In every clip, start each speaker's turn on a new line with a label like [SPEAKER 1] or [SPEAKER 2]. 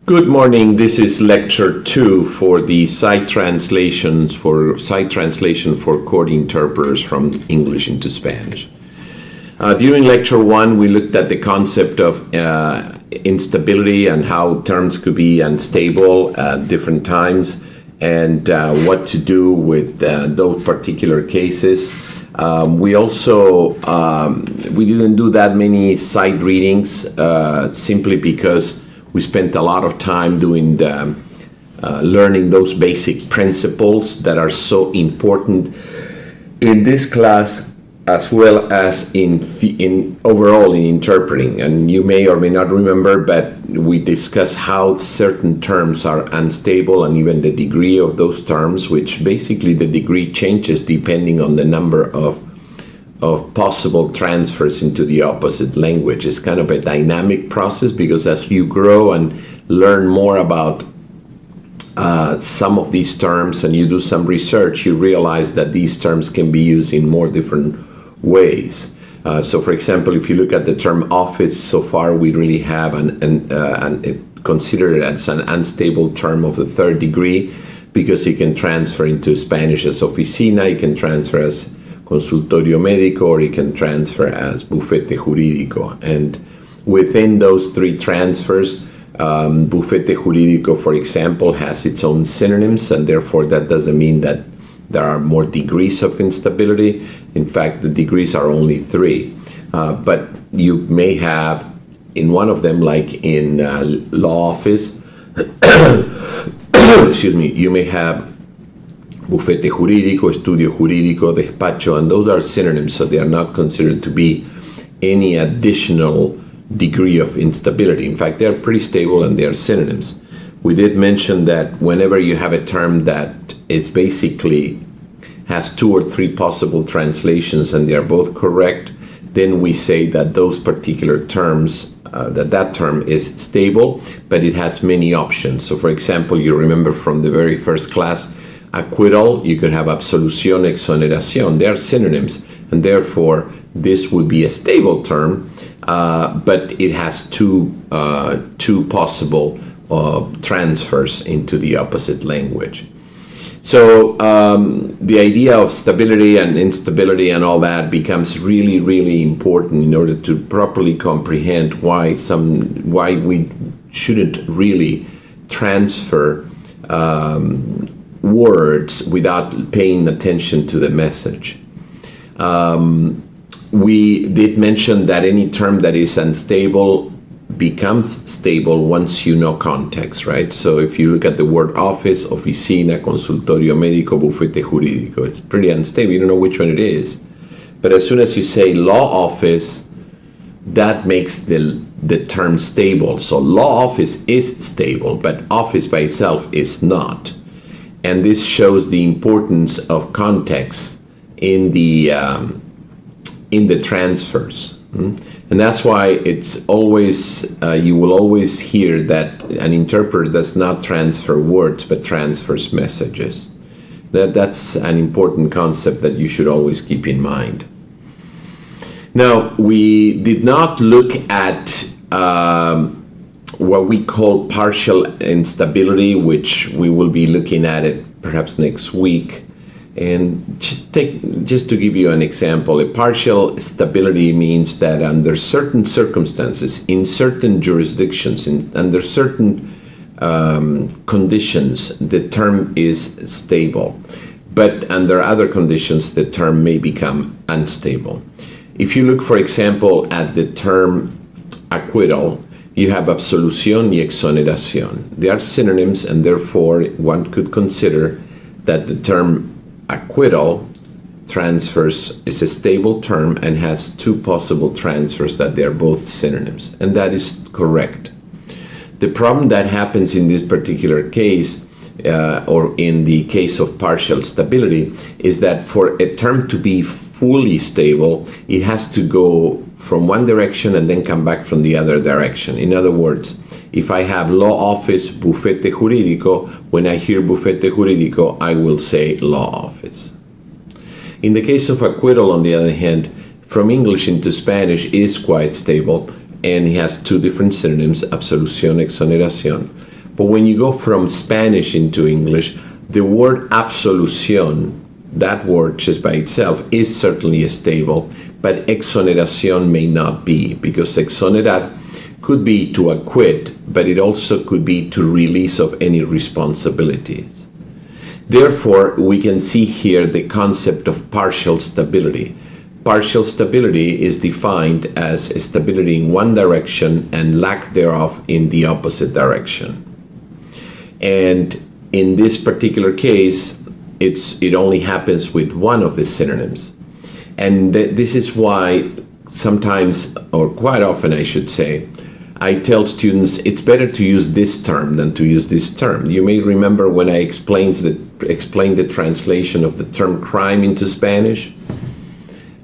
[SPEAKER 1] Good morning. This is lecture 2 for the site translation for court interpreters from English into Spanish. During lecture 1, we looked at the concept of instability and how terms could be unstable at different times and what to do with those particular cases. We also we didn't do that many site readings simply because we spent a lot of time doing learning those basic principles that are so important in this class as well as in overall in interpreting. And you may or may not remember, but we discussed how certain terms are unstable and even the degree of those terms, which basically the degree changes depending on the number of possible transfers into the opposite language. It's kind of a dynamic process because as you grow and learn more about some of these terms and you do some research, you realize that these terms can be used in more different ways. So for example, if you look at the term office, so far we really have considered it as an unstable term of the third degree because it can transfer into Spanish as oficina, it can transfer as consultorio médico, or it can transfer as bufete jurídico. And within those three transfers, bufete jurídico, for example, has its own synonyms, and therefore that doesn't mean that there are more degrees of instability. In fact, the degrees are only 3. But you may have in one of them, like in law office, excuse me, you may have bufete jurídico, estudio jurídico, despacho, and those are synonyms, so they are not considered to be any additional degree of instability. In fact, they are pretty stable and they are synonyms. We did mention that whenever you have a term that is basically has 2 or 3 possible translations and they are both correct, then we say that those particular terms, that term is stable, but it has many options. So for example, you remember from the very first class, acquittal, you could have absolución, exoneración. They are synonyms, and therefore this would be a stable term, but it has two possible transfers into the opposite language. So the idea of stability and instability and all that becomes really, really important in order to properly comprehend why we shouldn't really transfer words without paying attention to the message. We did mention that any term that is unstable becomes stable once you know context, right? So if you look at the word office, oficina, consultorio médico, bufete jurídico, it's pretty unstable. You don't know which one it is. But as soon as you say law office, that makes the term stable. So law office is stable, but office by itself is not. And this shows the importance of context in the transfers. And that's why it's always, you will always hear that an interpreter does not transfer words, but transfers messages. That's an important concept that you should always keep in mind. Now, we did not look at what we call partial instability, which we will be looking at it perhaps next week. And just to give you an example, a partial stability means that under certain circumstances, in certain jurisdictions, under certain conditions, the term is stable. But under other conditions, the term may become unstable. If you look, for example, at the term acquittal, you have absolución y exoneración. They are synonyms, and therefore one could consider that the term acquittal transfers is a stable term and has 2 possible transfers that they are both synonyms, and that is correct. The problem that happens in this particular case, or in the case of partial stability, is that for a term to be fully stable, it has to go from one direction and then come back from the other direction. In other words, if I have law office, bufete jurídico, when I hear bufete jurídico, I will say law office. In the case of acquittal, on the other hand, from English into Spanish is quite stable, and it has 2 different synonyms, absolución, exoneración. But when you go from Spanish into English, the word absolución, that word just by itself is certainly stable, but exoneración may not be, because exonerar could be to acquit, but it also could be to release of any responsibilities. Therefore, we can see here the concept of partial stability. Partial stability is defined as stability in one direction and lack thereof in the opposite direction. And in this particular case, it only happens with one of the synonyms. And this is why sometimes, or quite often I should say, I tell students it's better to use this term than to use this term. You may remember when I explained the translation of the term crime into Spanish.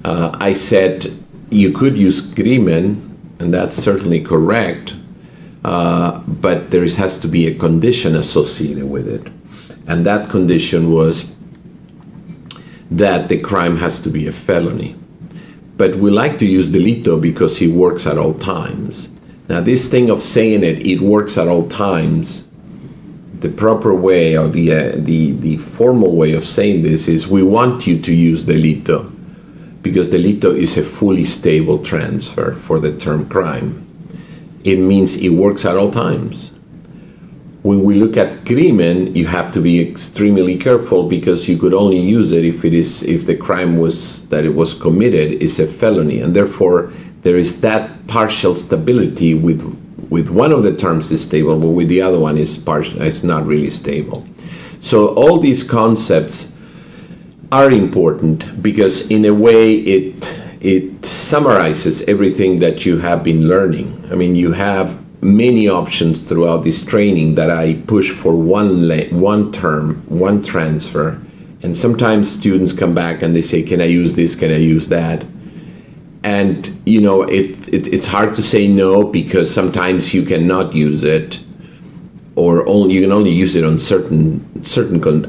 [SPEAKER 1] I said you could use crimen, and that's certainly correct, but there has to be a condition associated with it. And that condition was that the crime has to be a felony. But we like to use delito because it works at all times. Now, this thing of saying it works at all times, the proper way or the formal way of saying this is we want you to use delito, because delito is a fully stable transfer for the term crime. It means it works at all times. When we look at crimen, you have to be extremely careful, because you could only use it if the crime that it was committed is a felony, and therefore there is that partial stability with one of the terms is stable, but with the other one it's not really stable. So all these concepts are important because in a way it summarizes everything that you have been learning. I mean, you have many options throughout this training that I push for one term, one transfer, and sometimes students come back and they say, can I use this, can I use that? And it's hard to say no, because sometimes you cannot use it, or you can only use it on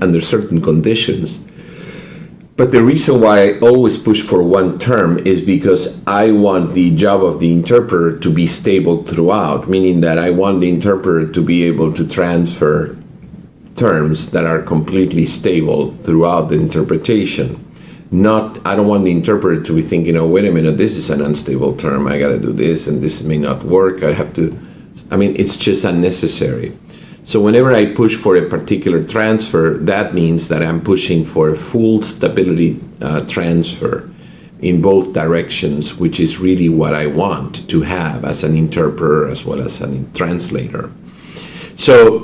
[SPEAKER 1] under certain conditions. But the reason why I always push for one term is because I want the job of the interpreter to be stable throughout, meaning that I want the interpreter to be able to transfer terms that are completely stable throughout the interpretation. I don't want the interpreter to be thinking, oh, wait a minute, this is an unstable term, I gotta do this, and this may not work, it's just unnecessary. So whenever I push for a particular transfer, that means that I'm pushing for a full stability transfer in both directions, which is really what I want to have as an interpreter as well as a translator. So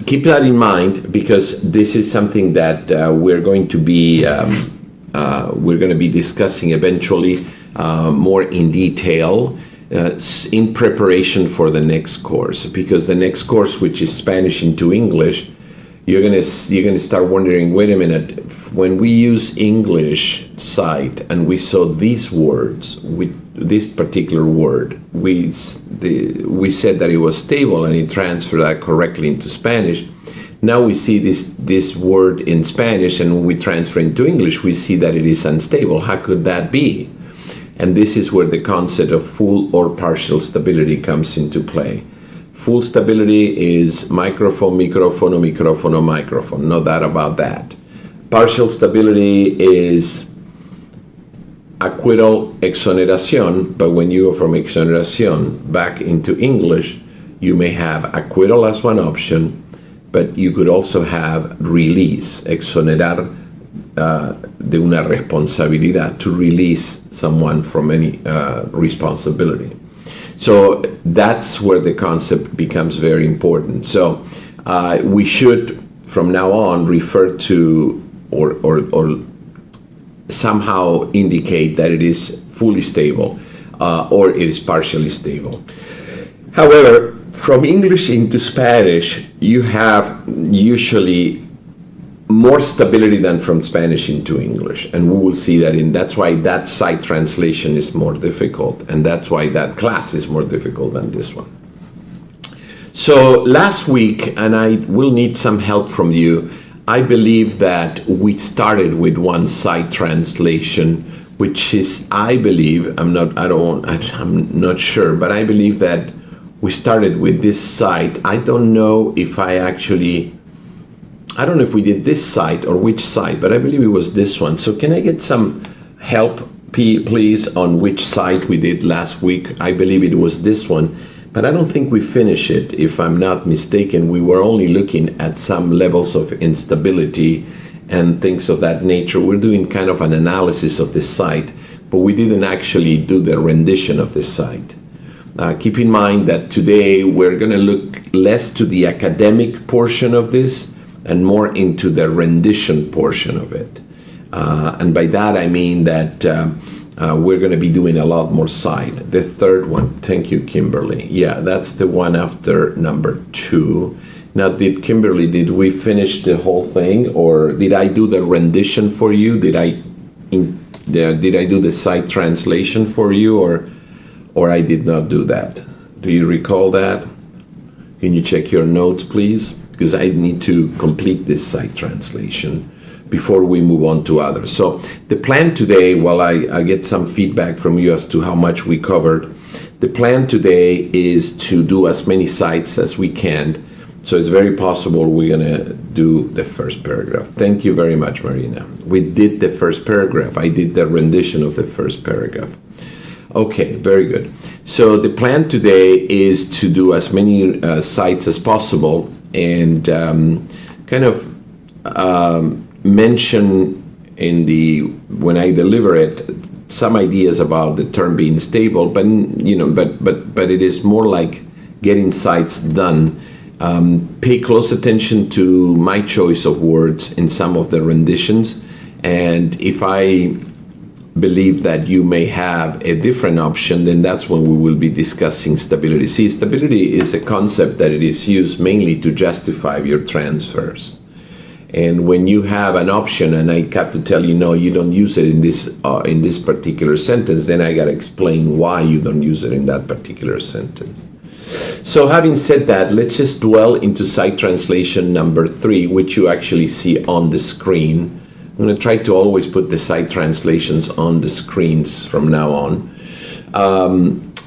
[SPEAKER 1] keep that in mind, because this is something that we're going to be discussing eventually more in detail in preparation for the next course. Because the next course, which is Spanish into English, you're gonna start wondering, wait a minute, when we use English sight and we saw these words with this particular word, we said that it was stable and it transferred that correctly into Spanish. Now we see this word in Spanish, and when we transfer into English, we see that it is unstable. How could that be? And this is where the concept of full or partial stability comes into play. Full stability is microphone, micrófono, micrófono, microphone. No doubt about that. Partial stability is acquittal, exoneración, but when you go from exoneración back into English, you may have acquittal as one option, but you could also have release, exonerar de una responsabilidad, to release someone from any responsibility. So that's where the concept becomes very important. So we should, from now on, refer to or somehow indicate that it is fully stable or it is partially stable. However, from English into Spanish, you have usually more stability than from Spanish into English, and we will see that that's why that site translation is more difficult, and that's why that class is more difficult than this one. So last week, and I will need some help from you, I believe that we started with one site translation, which is, I believe, I'm not sure, but I believe that we started with this site. I don't know if we did this site or which site, but I believe it was this one. So can I get some help, please, on which site we did last week? I believe it was this one, but I don't think we finished it, if I'm not mistaken. We were only looking at some levels of instability and things of that nature. We're doing kind of an analysis of this site, but we didn't actually do the rendition of this site. Keep in mind that today we're going to look less to the academic portion of this and more into the rendition portion of it. And by that I mean that we're going to be doing a lot more site. The third one, thank you, Kimberly. Yeah, that's the one after number 2. Now, did we finish the whole thing, or did I do the rendition for you? Did I do the site translation for you, or I did not do that? Do you recall that? Can you check your notes, please? Because I need to complete this site translation before we move on to others. So the plan today, while I get some feedback from you as to how much we covered, the plan today is to do as many sites as we can. So it's very possible we're going to do the first paragraph. Thank you very much, Marina. We did the first paragraph. I did the rendition of the first paragraph. Okay, very good. So the plan today is to do as many sites as possible and kind of mention when I deliver it some ideas about the term being stable, but but it is more like getting sites done. Pay close attention to my choice of words in some of the renditions, and if I believe that you may have a different option, then that's when we will be discussing stability. See, stability is a concept that it is used mainly to justify your transfers. And when you have an option and I have to tell you, no, you don't use it in this particular sentence, then I got to explain why you don't use it in that particular sentence. So having said that, let's just dwell into site translation number 3, which you actually see on the screen. I'm going to try to always put the site translations on the screens from now on.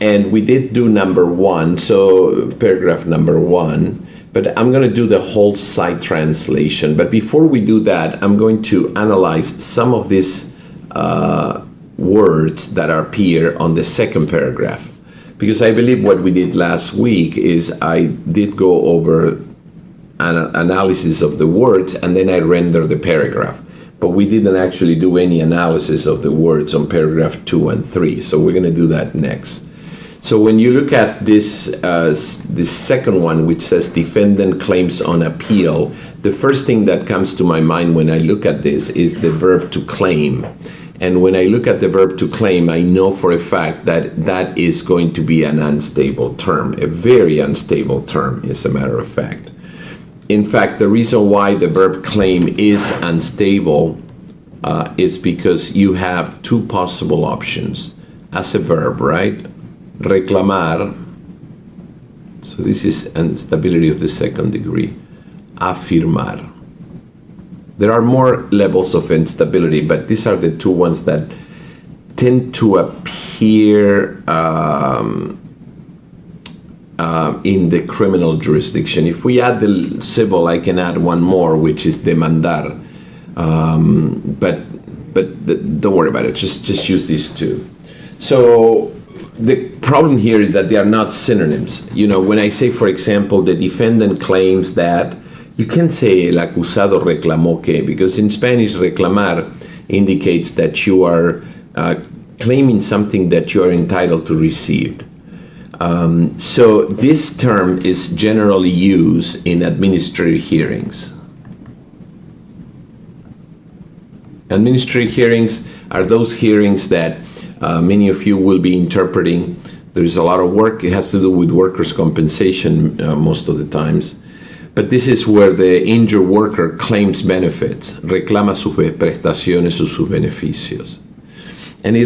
[SPEAKER 1] And we did do number 1, so paragraph number 1. But I'm going to do the whole site translation. But before we do that, I'm going to analyze some of these words that appear on the second paragraph. Because I believe what we did last week is I did go over an analysis of the words and then I render the paragraph. But we didn't actually do any analysis of the words on paragraph 2 and 3. So we're going to do that next. So when you look at this second one, which says defendant claims on appeal, the first thing that comes to my mind when I look at this is the verb to claim. And when I look at the verb to claim, I know for a fact that that is going to be an unstable term, a very unstable term, as a matter of fact. In fact, the reason why the verb claim is unstable is because you have 2 possible options as a verb, right? Reclamar, so this is instability of the second degree. Afirmar. There are more levels of instability, but these are the 2 ones that tend to appear in the criminal jurisdiction. If we add the civil, I can add one more, which is demandar. But don't worry about it. Just use these 2. So the problem here is that they are not synonyms. You know, when I say, for example, the defendant claims that, you can say el acusado reclamó que, because in Spanish reclamar indicates that you are claiming something that you are entitled to receive. So this term is generally used in administrative hearings. Administrative hearings are those hearings that many of you will be interpreting. There's a lot of work. It has to do with workers' compensation most of the times. But this is where the injured worker claims benefits, reclama sus prestaciones o sus beneficios. And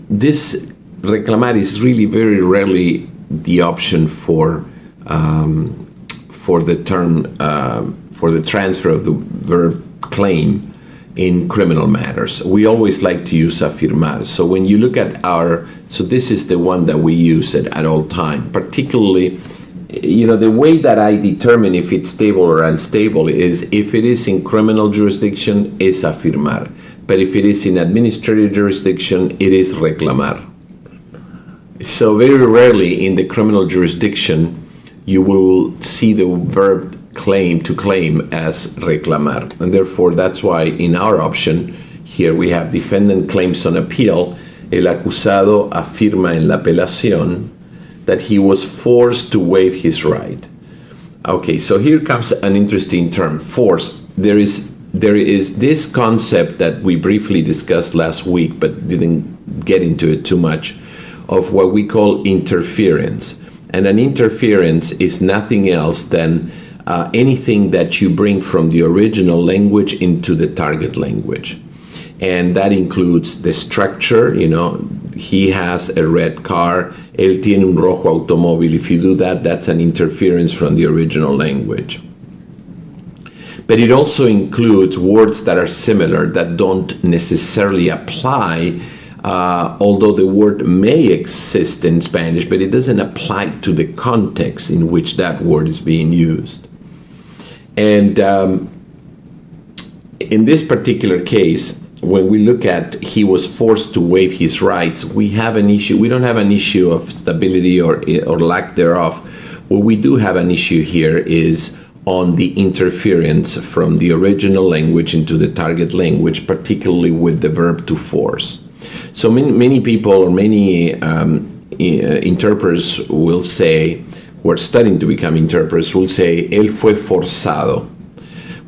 [SPEAKER 1] this reclamar is really very rarely the option for the term, for the transfer of the verb claim. in criminal matters. We always like to use afirmar. So when you look at so this is the one that we use at all time, particularly, the way that I determine if it's stable or unstable is if it is in criminal jurisdiction, is afirmar. But if it is in administrative jurisdiction, it is reclamar. So very rarely in the criminal jurisdiction, you will see the verb to claim as reclamar. And therefore, that's why in our option, here we have defendant claims on appeal, el acusado afirma en la apelación that he was forced to waive his right. Okay, so here comes an interesting term, force. There is this concept that we briefly discussed last week, but didn't get into it too much, of what we call interference. And an interference is nothing else than anything that you bring from the original language into the target language. And that includes the structure, he has a red car, él tiene un rojo automóvil. If you do that, that's an interference from the original language. But it also includes words that are similar, that don't necessarily apply, although the word may exist in Spanish, but it doesn't apply to the context in which that word is being used. And in this particular case, when we look at he was forced to waive his rights, we have an issue. We don't have an issue of stability or lack thereof. What we do have an issue here is on the interference from the original language into the target language, particularly with the verb to force. So many people or many interpreters will say, who are studying to become interpreters, will say, él fue forzado.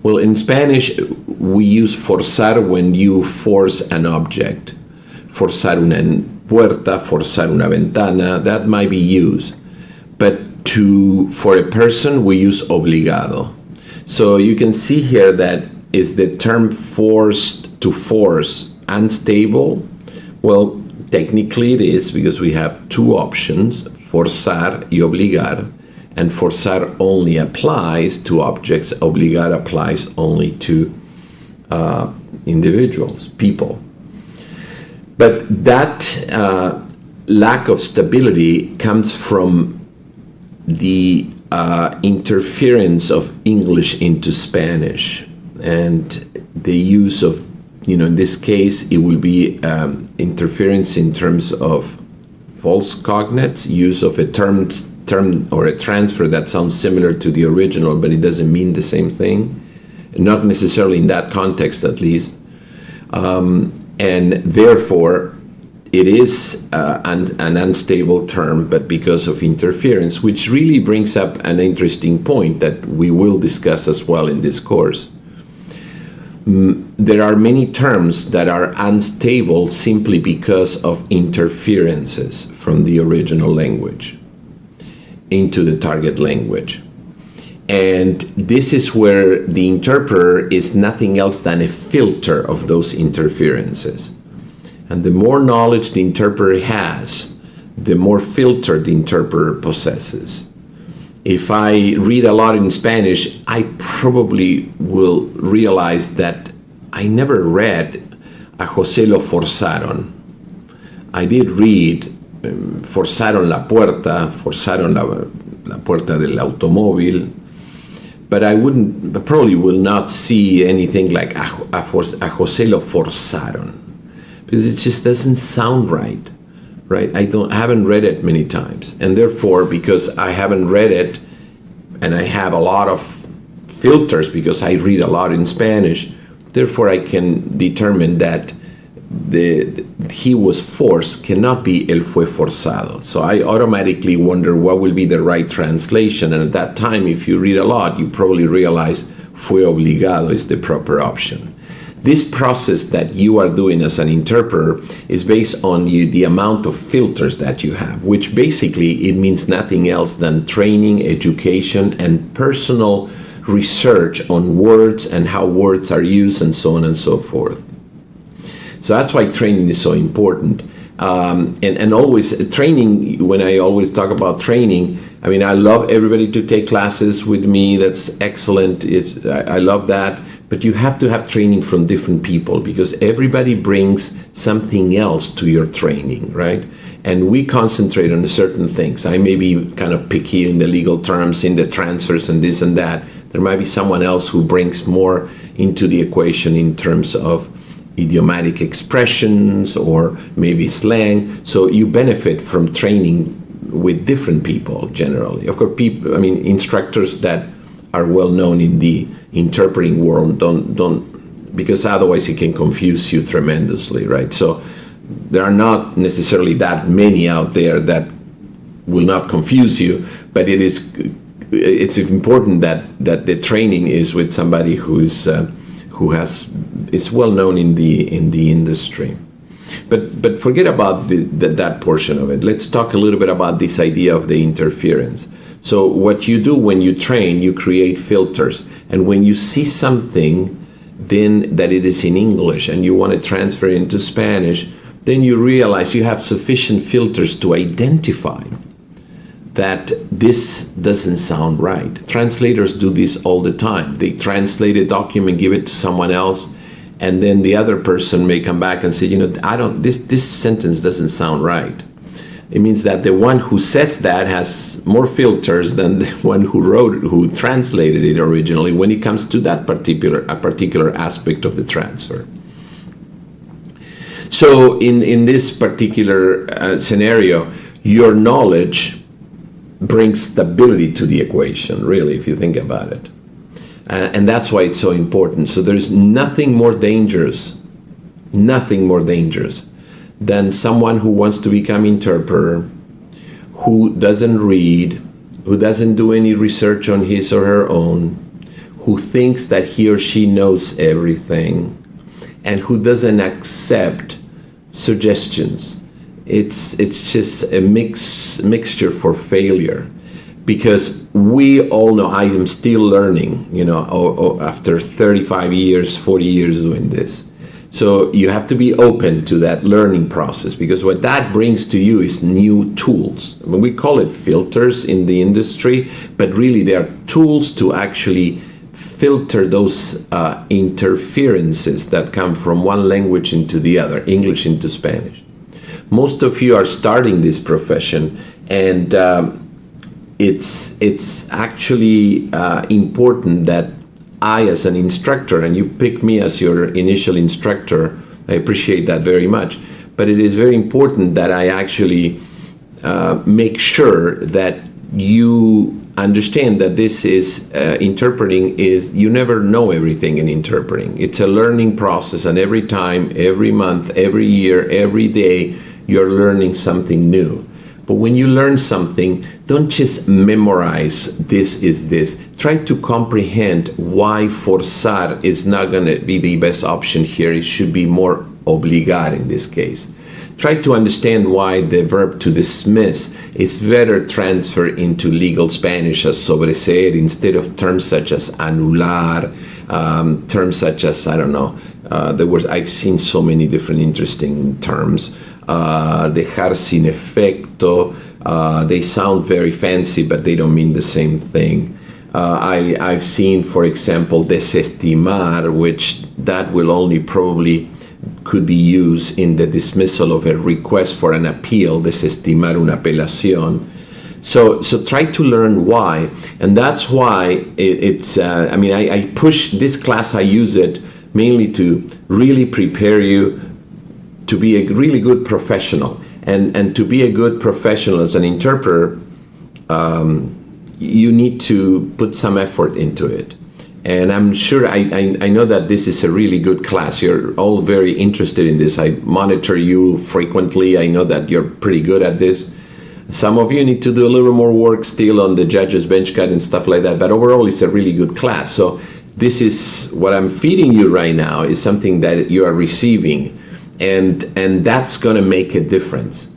[SPEAKER 1] Well, in Spanish, we use forzar when you force an object. Forzar una puerta, forzar una ventana, that might be used. But for a person, we use obligado. So you can see here that is the term forced to force unstable? Well, technically it is, because we have two options, forzar y obligar. And forzar only applies to objects, obligar applies only to individuals, people. But that lack of stability comes from the interference of English into Spanish, and the use of, in this case, it will be interference in terms of false cognates, use of a term or a transfer that sounds similar to the original, but it doesn't mean the same thing, not necessarily in that context at least. And therefore, it is an unstable term, but because of interference, which really brings up an interesting point that we will discuss as well in this course. There are many terms that are unstable simply because of interferences from the original language into the target language. And this is where the interpreter is nothing else than a filter of those interferences. And the more knowledge the interpreter has, the more filter the interpreter possesses. If I read a lot in Spanish, I probably will realize that I never read a José lo forzaron. I did read forzaron la puerta, forzaron la puerta del automóvil, but I probably will not see anything like a José lo forzaron, because it just doesn't sound right. I haven't read it many times, and therefore, because I haven't read it, and I have a lot of filters because I read a lot in Spanish, therefore I can determine that he was forced cannot be él fue forzado. So I automatically wonder what will be the right translation, and at that time, if you read a lot, you probably realize fue obligado is the proper option. This process that you are doing as an interpreter is based on the amount of filters that you have, which basically it means nothing else than training, education, and personal research on words and how words are used and so on and so forth. So that's why training is so important. And always training, when I always talk about training, I mean, I love everybody to take classes with me. That's excellent. I love that. but you have to have training from different people because everybody brings something else to your training, right? And we concentrate on certain things. I may be kind of picky in the legal terms, in the transfers and this and that. There might be someone else who brings more into the equation in terms of idiomatic expressions or maybe slang. So you benefit from training with different people generally. Of course, instructors that are well known in the interpreting world don't, because otherwise it can confuse you tremendously, right? So there are not necessarily that many out there that will not confuse you, but it's important that the training is with somebody who is well known in the industry. But forget about that portion of it. Let's talk a little bit about this idea of the interference. So what you do when you train, you create filters, and when you see something then that it is in English and you want to transfer it into Spanish, then you realize you have sufficient filters to identify that this doesn't sound right. Translators do this all the time. They translate a document, give it to someone else, and then the other person may come back and say, this sentence doesn't sound right. It means that the one who says that has more filters than the one who translated it originally when it comes to that particular aspect of the transfer. So in this particular scenario, your knowledge brings stability to the equation, really, if you think about it. And that's why it's so important. So there's nothing more dangerous than someone who wants to become interpreter, who doesn't read, who doesn't do any research on his or her own, who thinks that he or she knows everything, and who doesn't accept suggestions. It's just a mixture for failure, because we all know I am still learning, after 35 years, 40 years doing this. So you have to be open to that learning process, because what that brings to you is new tools. I mean, we call it filters in the industry, but really they are tools to actually filter those interferences that come from one language into the other, English into Spanish. Most of you are starting this profession, and it's actually important that I, as an instructor, and you pick me as your initial instructor, I appreciate that very much, but it is very important that I actually make sure that you understand that this is interpreting is, you never know everything in interpreting. It's a learning process, and every time, every month, every year, every day, you're learning something new. But when you learn something, don't just memorize this is this. Try to comprehend why forzar is not going to be the best option here. It should be more obligar in this case. Try to understand why the verb to dismiss is better transferred into legal Spanish as sobreseer instead of terms such as anular, terms such as, I've seen so many different interesting terms. Dejar sin efecto, they sound very fancy, but they don't mean the same thing. I've seen, for example, desestimar, which that will only probably could be used in the dismissal of a request for an appeal, desestimar una apelación. So try to learn why, and that's why I push this class, I use it mainly to really prepare you to be a really good professional, and to be a good professional as an interpreter, you need to put some effort into it. And I'm sure, I know that this is a really good class. You're all very interested in this. I monitor you frequently. I know that you're pretty good at this. Some of you need to do a little more work still on the judge's bench cut and stuff like that, but overall it's a really good class. So this is what I'm feeding you right now, is something that you are receiving, and that's going to make a difference.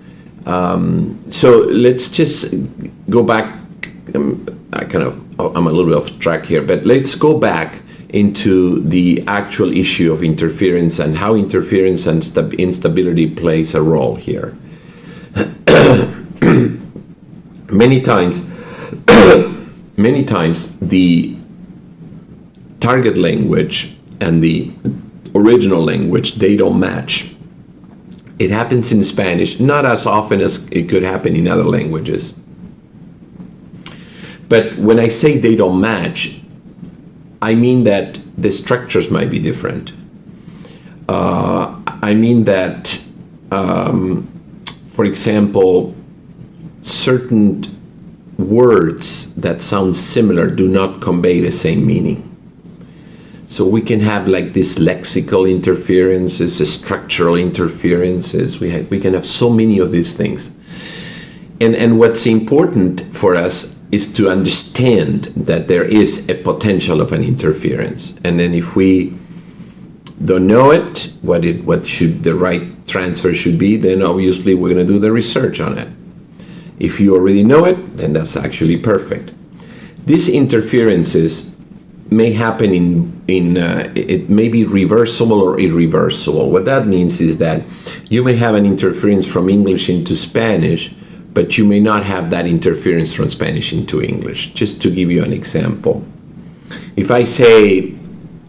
[SPEAKER 1] So let's just go back. I'm a little bit off track here, but let's go back into the actual issue of interference and how interference and instability plays a role here. Many times the target language and the original language, they don't match. It happens in Spanish, not as often as it could happen in other languages. But when I say they don't match, I mean that the structures might be different. I mean that, for example, certain words that sound similar do not convey the same meaning. So we can have like these lexical interferences, the structural interferences. We can have so many of these things. And what's important for us is to understand that there is a potential of an interference. And then if we don't know it, what should the right transfer should be, then obviously we're going to do the research on it. If you already know it, then that's actually perfect. These interferences may happen it may be reversible or irreversible. What that means is that you may have an interference from English into Spanish, but you may not have that interference from Spanish into English. Just to give you an example. If I say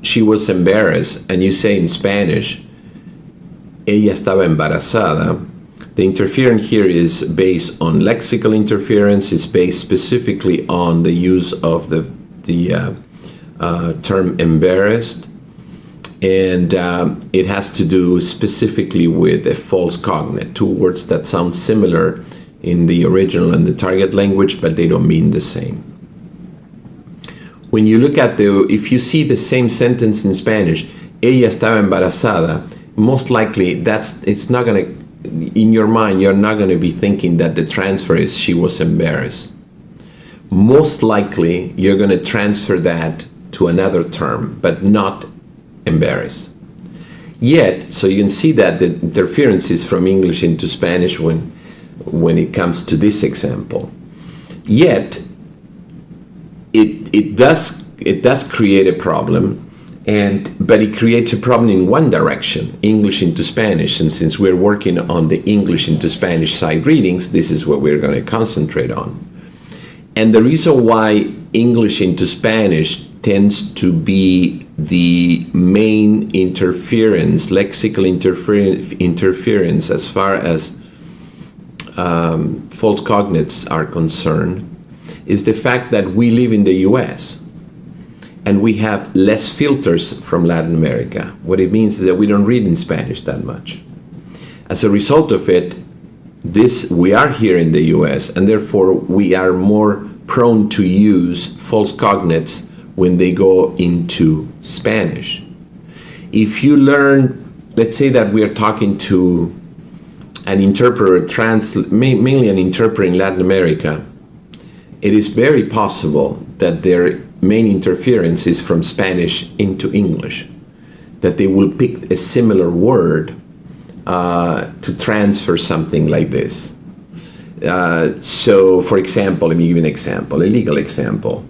[SPEAKER 1] she was embarrassed, and you say in Spanish, ella estaba embarazada, the interference here is based on lexical interference. It's based specifically on the use of the term embarrassed, and it has to do specifically with a false cognate, two words that sound similar in the original and the target language, but they don't mean the same. When you look at if you see the same sentence in Spanish, ella estaba embarazada, most likely it's not going to, in your mind, you're not going to be thinking that the transfer is she was embarrassed. Most likely, you're going to transfer that to another term, but not embarrassed. Yet, so you can see that the interference is from English into Spanish when it comes to this example. Yet, it does create a problem, but it creates a problem in one direction, English into Spanish. And since we're working on the English into Spanish sight readings, this is what we're going to concentrate on. And the reason why English into Spanish tends to be the main interference, lexical interference as far as false cognates are concerned, is the fact that we live in the US and we have less filters from Latin America. What it means is that we don't read in Spanish that much. As a result of it, we are here in the US, and therefore we are more prone to use false cognates when they go into Spanish. If you learn, let's say that we are talking to an interpreter, mainly an interpreter in Latin America, it is very possible that their main interference is from Spanish into English, that they will pick a similar word to transfer something like this. So, for example, let me give you an example, a legal example.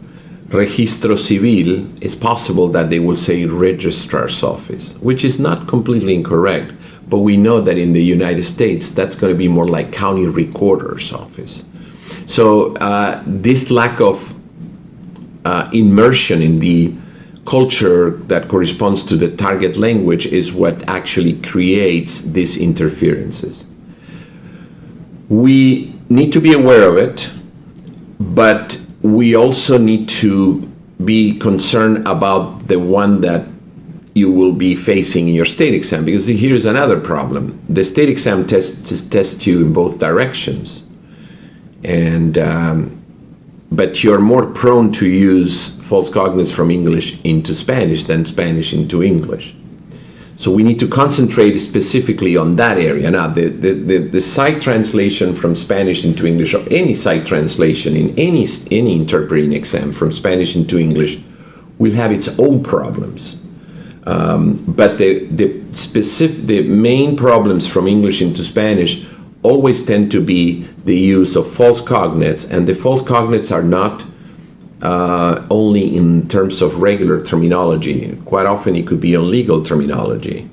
[SPEAKER 1] Registro civil, it's possible that they will say registrar's office, which is not completely incorrect, but we know that in the United States, that's going to be more like county recorder's office. So this lack of immersion in the culture that corresponds to the target language is what actually creates these interferences. We need to be aware of it, but we also need to be concerned about the one that you will be facing in your state exam, because here's another problem. The state exam tests you in both directions, and but you're more prone to use false cognates from English into Spanish than Spanish into English. So we need to concentrate specifically on that area. Now, the sight translation from Spanish into English, or any sight translation in any interpreting exam from Spanish into English, will have its own problems. But the main problems from English into Spanish always tend to be the use of false cognates, and the false cognates are not only in terms of regular terminology. Quite often it could be on legal terminology.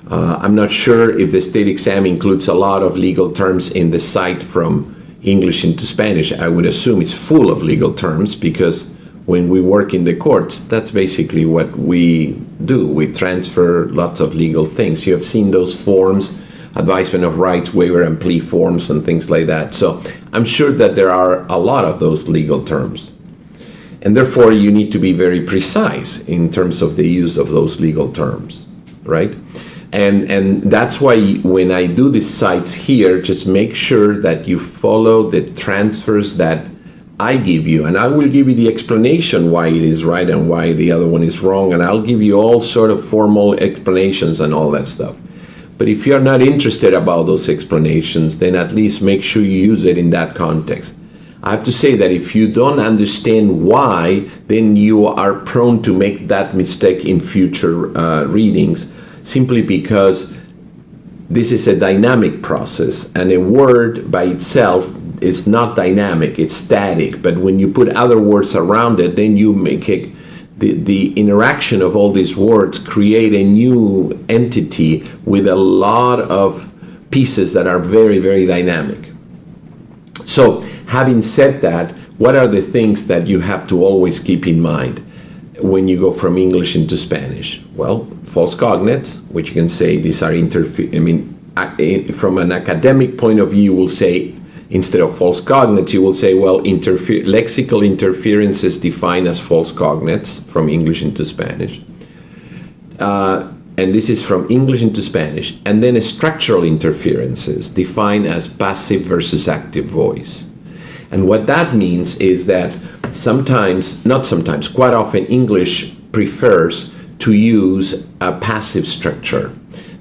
[SPEAKER 1] I'm not sure if the state exam includes a lot of legal terms in the sight from English into Spanish. I would assume it's full of legal terms, because when we work in the courts, that's basically what we do. We transfer lots of legal things. You have seen those forms, advisement of rights, waiver and plea forms, and things like that. So I'm sure that there are a lot of those legal terms. And therefore, you need to be very precise in terms of the use of those legal terms, right? And that's why when I do these sites here, just make sure that you follow the transfers that I give you. And I will give you the explanation why it is right and why the other one is wrong. And I'll give you all sort of formal explanations and all that stuff. But if you're not interested about those explanations, then at least make sure you use it in that context. I have to say that if you don't understand why, then you are prone to make that mistake in future readings, simply because this is a dynamic process, and a word by itself is not dynamic, it's static. But when you put other words around it, then you make it, the interaction of all these words create a new entity with a lot of pieces that are very, very dynamic. So, having said that, what are the things that you have to always keep in mind when you go from English into Spanish? Well, false cognates, which you can say these are from an academic point of view, you will say, instead of false cognates, you will say, well, lexical interferences defined as false cognates from English into Spanish. And this is from English into Spanish. And then structural interferences defined as passive versus active voice. And what that means is that quite often English prefers to use a passive structure.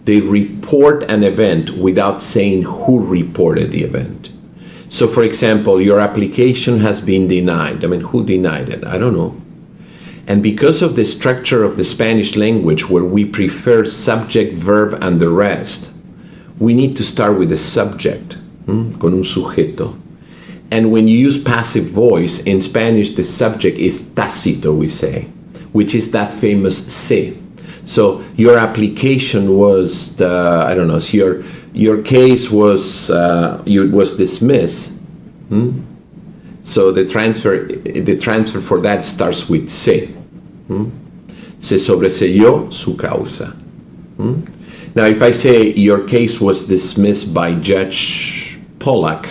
[SPEAKER 1] They report an event without saying who reported the event. So, for example, your application has been denied. Who denied it? I don't know. And because of the structure of the Spanish language, where we prefer subject, verb, and the rest, we need to start with the subject, con un sujeto. And when you use passive voice, in Spanish, the subject is tácito, we say, which is that famous se. So your application was, so your case was dismissed. So the transfer for that starts with se. Se sobreseyó su causa. Now, if I say your case was dismissed by Judge Pollack,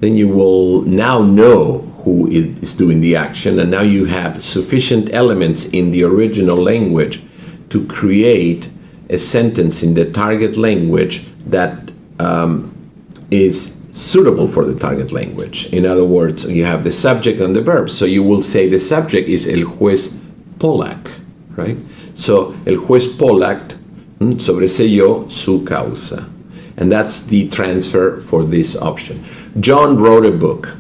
[SPEAKER 1] then you will now know who is doing the action, and now you have sufficient elements in the original language to create a sentence in the target language that is suitable for the target language. In other words, you have the subject and the verb. So you will say the subject is el juez Pollack, right? So el juez Pollack sobreseyó su causa. And that's the transfer for this option. John wrote a book.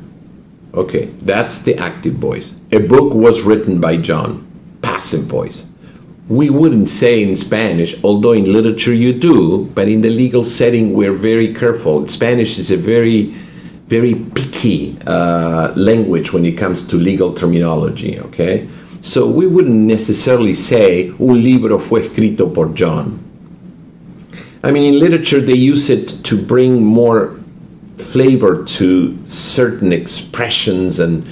[SPEAKER 1] Okay, that's the active voice. A book was written by John, passive voice. We wouldn't say in Spanish, although in literature you do, but in the legal setting we're very careful. Spanish is a very, very picky language when it comes to legal terminology, okay? So we wouldn't necessarily say, un libro fue escrito por John. In literature they use it to bring more flavor to certain expressions, and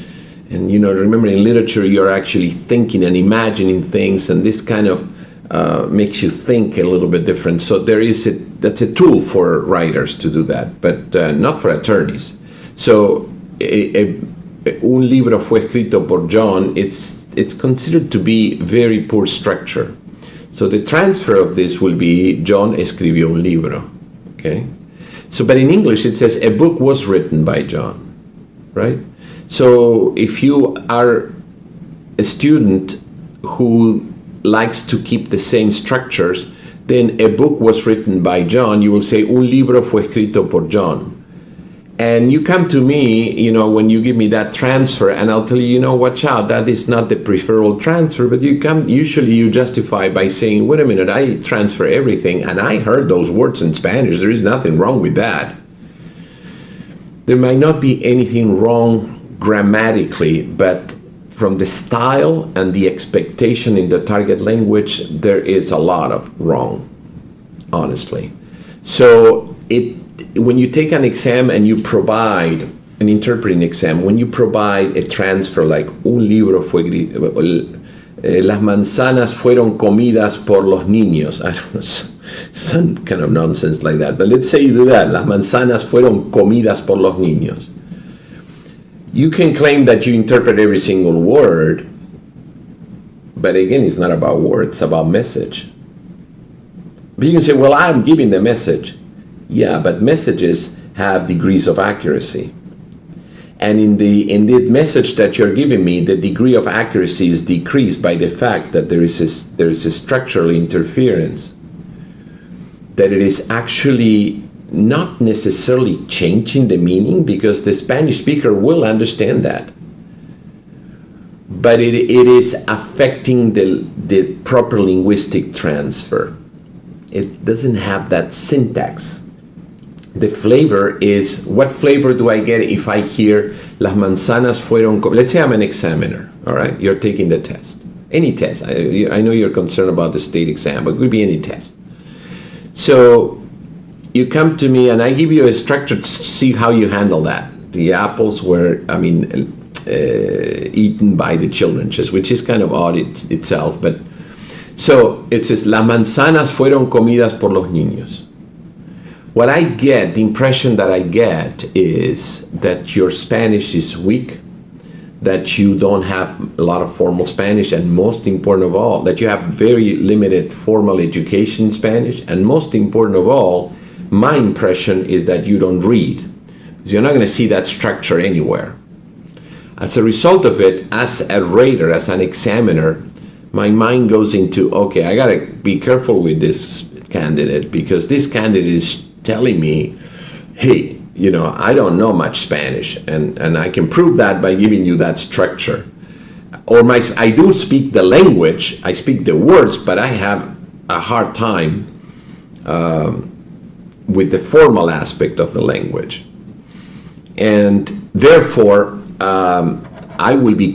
[SPEAKER 1] remember, in literature you're actually thinking and imagining things, and this kind of makes you think a little bit different. So that's a tool for writers to do that, but not for attorneys. So un libro fue escrito por John, it's considered to be very poor structure. So the transfer of this will be John escribió un libro, okay? So, but in English it says a book was written by John, right? So if you are a student who likes to keep the same structures, then a book was written by John, you will say un libro fue escrito por John. And you come to me, when you give me that transfer, and I'll tell you, watch out, that is not the preferable transfer, but usually you justify by saying, wait a minute, I transfer everything, and I heard those words in Spanish, there is nothing wrong with that. There might not be anything wrong grammatically, but from the style and the expectation in the target language, there is a lot of wrong, honestly. So when you take an exam and you provide an interpreting exam, when you provide a transfer like un libro fue las manzanas fueron comidas por los niños. I don't know, some kind of nonsense like that. But let's say you do that. Las manzanas fueron comidas por los niños. You can claim that you interpret every single word, but again, it's not about words, it's about message. But you can say, well, I'm giving the message. Yeah, but messages have degrees of accuracy. And in the message that you're giving me, the degree of accuracy is decreased by the fact that there is a structural interference. That it is actually not necessarily changing the meaning, because the Spanish speaker will understand that. But it is affecting the proper linguistic transfer. It doesn't have that syntax. The flavor is, what flavor do I get if I hear las manzanas fueron, let's say I'm an examiner, all right? You're taking the test, any test. I know you're concerned about the state exam, but it could be any test. So you come to me and I give you a structure to see how you handle that. The apples were, eaten by the children, which is kind of odd itself, but so it says, las manzanas fueron comidas por los niños. What I get, the impression that I get is that your Spanish is weak, that you don't have a lot of formal Spanish, and most important of all, that you have very limited formal education in Spanish, and most important of all, my impression is that you don't read. So you're not going to see that structure anywhere. As a result of it, as a rater, as an examiner, my mind goes into, okay, I got to be careful with this candidate, because this candidate is telling me, hey, I don't know much Spanish, and I can prove that by giving you that structure. Or I do speak the language, I speak the words, but I have a hard time with the formal aspect of the language. And therefore, I will be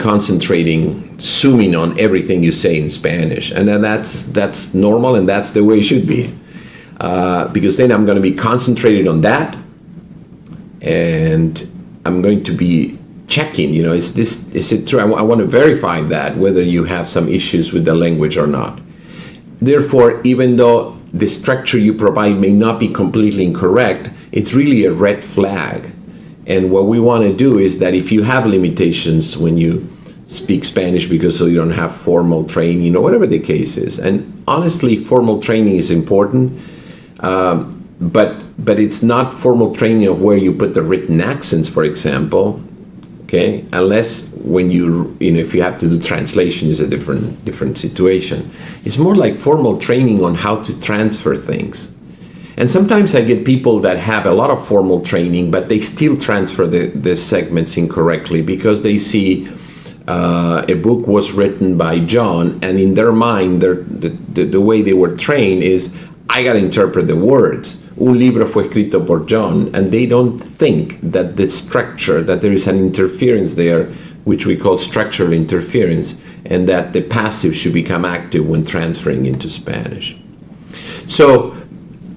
[SPEAKER 1] zooming on everything you say in Spanish. And then that's normal, and that's the way it should be. Because then I'm going to be concentrated on that, and I'm going to be checking, is it true? I want to verify that, whether you have some issues with the language or not. Therefore, even though the structure you provide may not be completely incorrect, it's really a red flag. And what we want to do is that if you have limitations when you speak Spanish because you don't have formal training, or whatever the case is, and honestly, formal training is important, but it's not formal training of where you put the written accents, for example, okay? Unless when if you have to do translation, is a different situation. It's more like formal training on how to transfer things. And sometimes I get people that have a lot of formal training, but they still transfer the segments incorrectly, because they see a book was written by John, and in their mind, the way they were trained is, I got to interpret the words. Un libro fue escrito por John, and they don't think that the structure, that there is an interference there, which we call structural interference, and that the passive should become active when transferring into Spanish. So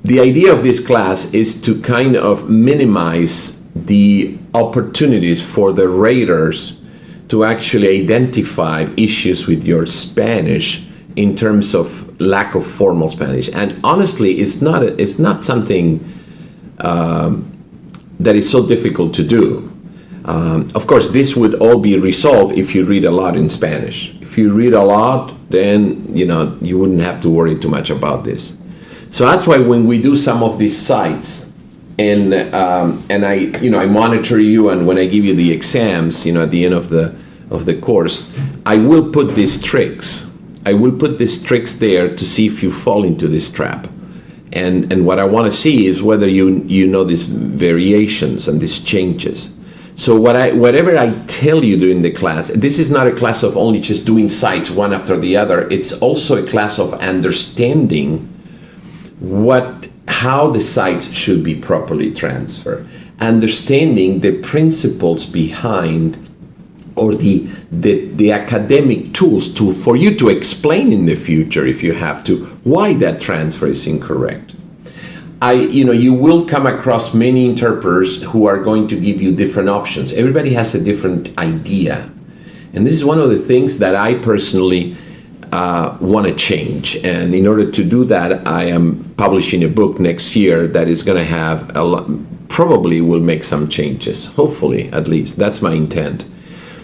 [SPEAKER 1] the idea of this class is to kind of minimize the opportunities for the raters to actually identify issues with your Spanish in terms of lack of formal Spanish. And honestly, it's not something that is so difficult to do. Of course, this would all be resolved if you read a lot in Spanish. If you read a lot, then you wouldn't have to worry too much about this. So that's why when we do some of these sites, and I monitor you, and when I give you the exams, at the end of the course, I will put these tricks. I will put these tricks there to see if you fall into this trap. And what I want to see is whether you know these variations and these changes. So whatever I tell you during the class, this is not a class of only just doing sites one after the other. It's also a class of understanding how the sites should be properly transferred, understanding the principles behind, or the academic tools for you to explain in the future, if you have to, why that transfer is incorrect. you will come across many interpreters who are going to give you different options. Everybody has a different idea. And this is one of the things that I personally want to change. And in order to do that, I am publishing a book next year that is going to have probably will make some changes, hopefully, at least. That's my intent.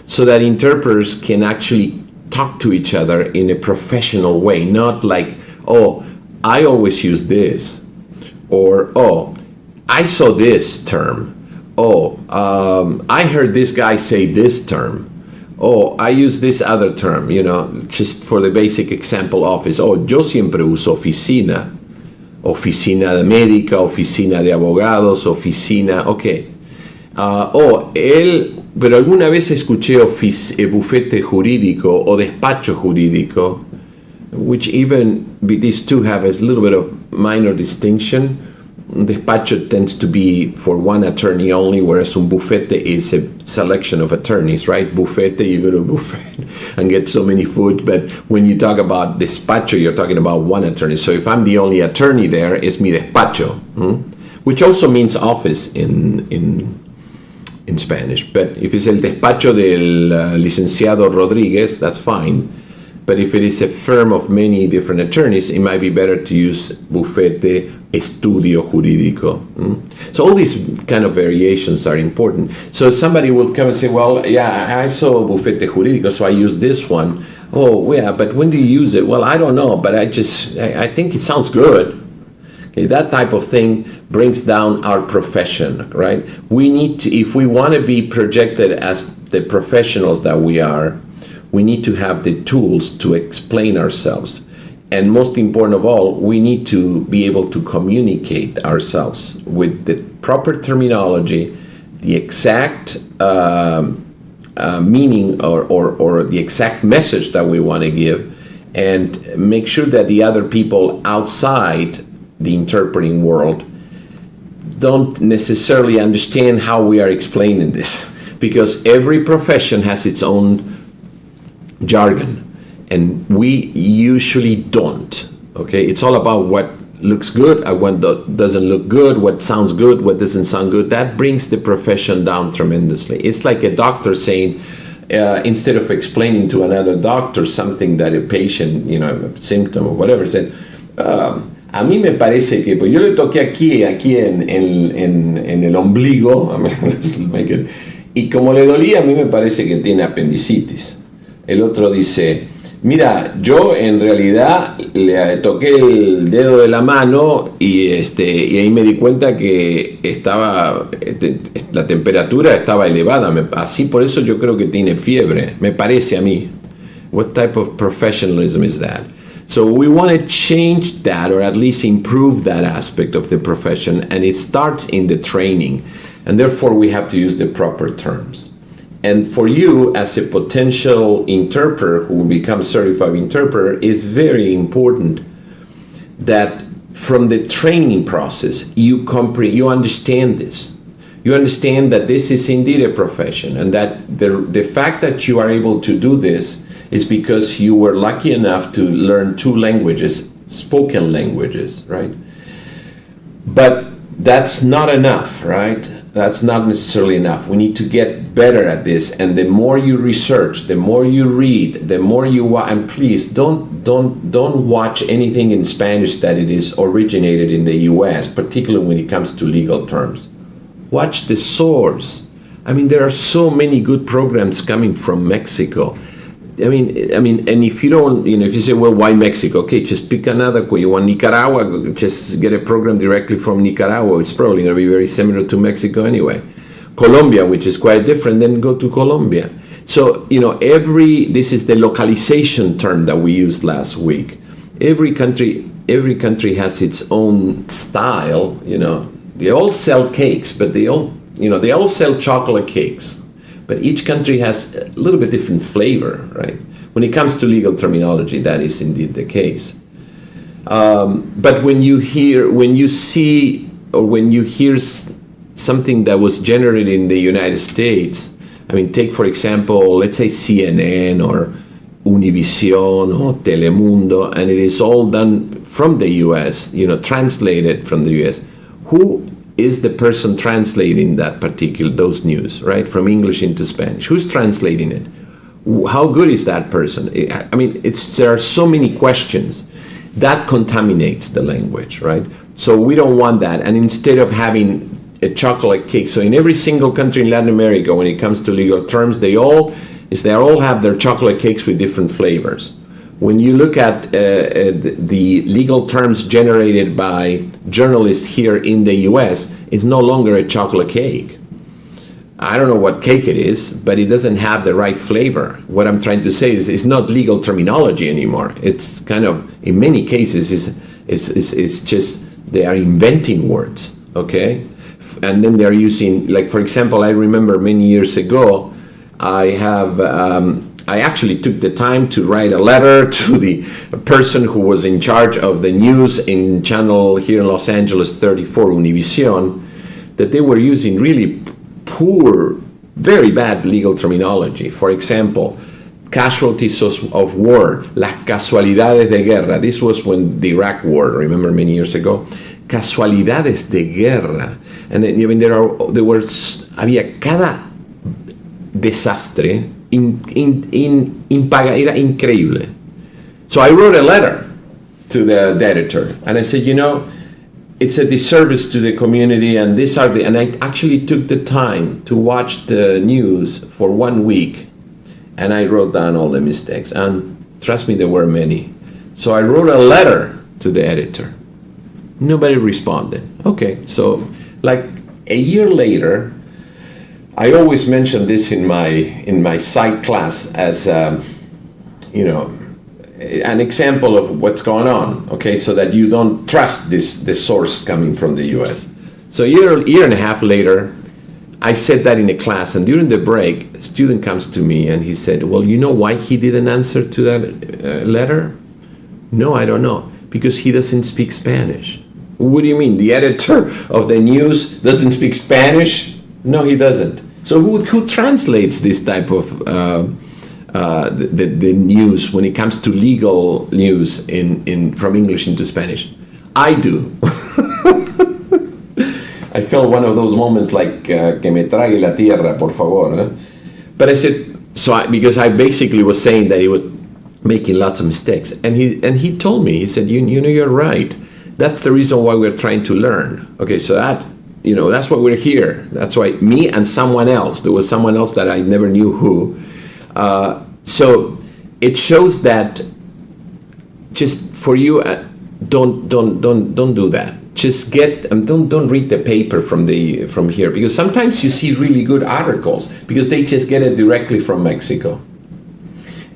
[SPEAKER 1] So that interpreters can actually talk to each other in a professional way, not like, oh, I always use this, or, oh, I saw this term, oh, I heard this guy say this term, oh, I use this other term, just for the basic example, office. Oh, yo siempre uso oficina, oficina de médica, oficina de abogados, oficina, ok. Pero alguna vez escuché bufete jurídico o despacho jurídico, which even these two have a little bit of minor distinction. Despacho tends to be for one attorney only, whereas un bufete is a selection of attorneys, right? Bufete, you go to a buffet and get so many food, but when you talk about despacho, you're talking about one attorney. So if I'm the only attorney there, it's mi despacho, which also means office in Spanish. But if it's el despacho del licenciado Rodriguez, that's fine. But if it is a firm of many different attorneys, it might be better to use bufete estudio jurídico. So all these kind of variations are important. So somebody will come and say, well, yeah, I saw bufete jurídico, so I use this one. Oh, yeah, but when do you use it? Well, I don't know, but I think it sounds good. Okay, that type of thing brings down our profession, right? We need to, if we want to be projected as the professionals that we are, we need to have the tools to explain ourselves. And most important of all, we need to be able to communicate ourselves with the proper terminology, the exact meaning or the exact message that we want to give, and make sure that the other people outside the interpreting world don't necessarily understand how we are explaining this, because every profession has its own jargon, and we usually don't. Okay, it's all about what looks good and what doesn't look good, what sounds good, what doesn't sound good. That brings the profession down tremendously. It's like a doctor saying, instead of explaining to another doctor something that a patient, a symptom or whatever, said, a mí me parece que, pues yo le toqué aquí en el ombligo, y como le dolía, a mí me parece que tiene apendicitis. El otro dice, mira, yo en realidad le toqué el dedo de la mano y ahí me di cuenta que la temperatura estaba elevada. Así por eso yo creo que tiene fiebre, me parece a mí. What type of professionalism is that? So we want to change that, or at least improve that aspect of the profession, and it starts in the training, and therefore we have to use the proper terms. And for you as a potential interpreter who will become certified interpreter, it's very important that from the training process you understand this. You understand that this is indeed a profession, and that the fact that you are able to do this is because you were lucky enough to learn 2 languages, spoken languages, right? But that's not enough, right? That's not necessarily enough. We need to get better at this, and the more you research, the more you read, the more you watch. And please don't watch anything in Spanish that it is originated in the U.S., particularly when it comes to legal terms. Watch the source. I mean, there are so many good programs coming from Mexico. I mean, and if you don't, if you say, well, why Mexico? Okay, just pick another. You want Nicaragua? Just get a program directly from Nicaragua. It's probably going to be very similar to Mexico anyway. Colombia, which is quite different, then go to Colombia. So, this is the localization term that we used last week. Every country has its own style. They all sell cakes, but they all sell chocolate cakes. But each country has a little bit different flavor, right? When it comes to legal terminology, that is indeed the case. But when you hear something that was generated in the United States, take for example, let's say CNN or Univision or Telemundo, and it is all done from the US, translated from the US. Who is the person translating those news, right, from English into Spanish? Who's translating it? How good is that person? I mean, there are so many questions that contaminates the language, right? So we don't want that. And instead of having a chocolate cake, so in every single country in Latin America, when it comes to legal terms, they all have their chocolate cakes with different flavors. When you look at the legal terms generated by journalists here in the US, it's no longer a chocolate cake. I don't know what cake it is, but it doesn't have the right flavor. What I'm trying to say is it's not legal terminology anymore. It's kind of, in many cases, it's just they are inventing words, okay? And then they're using, like, for example, I remember many years ago, I actually took the time to write a letter to the person who was in charge of the news in channel here in Los Angeles 34, Univision, that they were using really poor, very bad legal terminology. For example, casualties of war, las casualidades de guerra. This was when the Iraq War, remember, many years ago. Casualidades de guerra. And I mean, había cada desastre era increíble. So I wrote a letter to the editor, and I said, it's a disservice to the community, and and I actually took the time to watch the news for 1 week, and I wrote down all the mistakes, and trust me, there were many. So I wrote a letter to the editor. Nobody responded. Okay, so like a year later, I always mention this in my psych class as an example of what's going on, okay, so that you don't trust the source coming from the US. So a year and a half later, I said that in a class, and during the break, a student comes to me and he said, well, you know why he didn't answer to that letter? No, I don't know, because he doesn't speak Spanish. What do you mean? The editor of the news doesn't speak Spanish? No, he doesn't. So who translates this type of the news when it comes to legal news from English into Spanish? I do. I felt one of those moments like que me trague la tierra, por favor. Eh? But I said, because I basically was saying that he was making lots of mistakes, and he told me, he said, you know, you're right. That's the reason why we're trying to learn. Okay, so that's why we're here. That's why me and someone else. There was someone else that I never knew who. So it shows that just for you, don't do that. Just don't read the paper from here, because sometimes you see really good articles because they just get it directly from Mexico,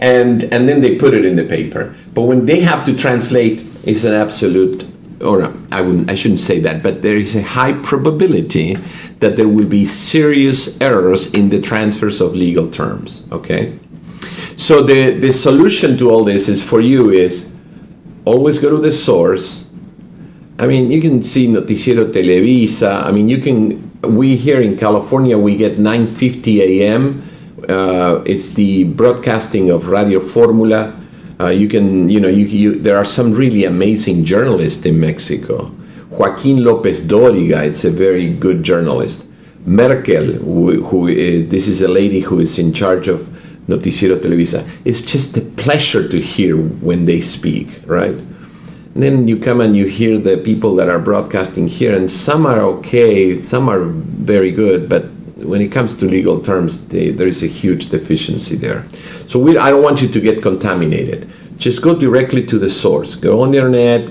[SPEAKER 1] and then they put it in the paper. But when they have to translate, it's an absolute. Or no, I shouldn't say that, but there is a high probability that there will be serious errors in the transfers of legal terms, okay? So the solution to all this is always go to the source. I mean, you can see Noticiero Televisa. I mean, we here in California, we get 9:50 a.m. It's the broadcasting of Radio Formula. There are some really amazing journalists in Mexico. Joaquín López Dóriga, it's a very good journalist. Merkel, this is a lady who is in charge of Noticiero Televisa. It's just a pleasure to hear when they speak, right? And then you come and you hear the people that are broadcasting here, and some are okay, some are very good, but when it comes to legal terms, there is a huge deficiency there. So I don't want you to get contaminated. Just go directly to the source. Go on the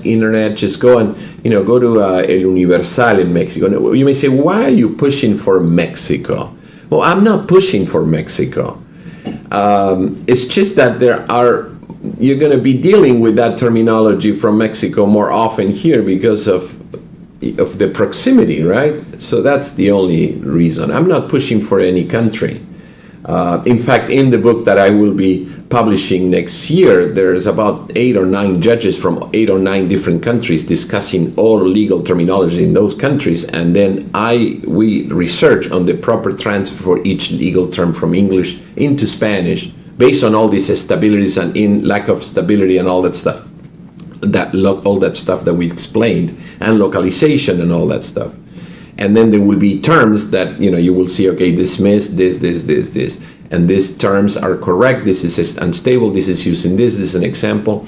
[SPEAKER 1] internet. Just go and go to El Universal in Mexico. You may say, why are you pushing for Mexico? Well, I'm not pushing for Mexico. It's just that you're going to be dealing with that terminology from Mexico more often here because of the proximity, right? So that's the only reason. I'm not pushing for any country. In fact, in the book that I will be publishing next year, there's about 8 or 9 judges from 8 or 9 different countries discussing all legal terminology in those countries, and then we research on the proper transfer for each legal term from English into Spanish based on all these stabilities and in lack of stability and all that stuff, all that stuff that we explained, and localization and all that stuff. And then there will be terms that, you will see, okay, dismiss, this, and these terms are correct, this is unstable, this is using this is an example,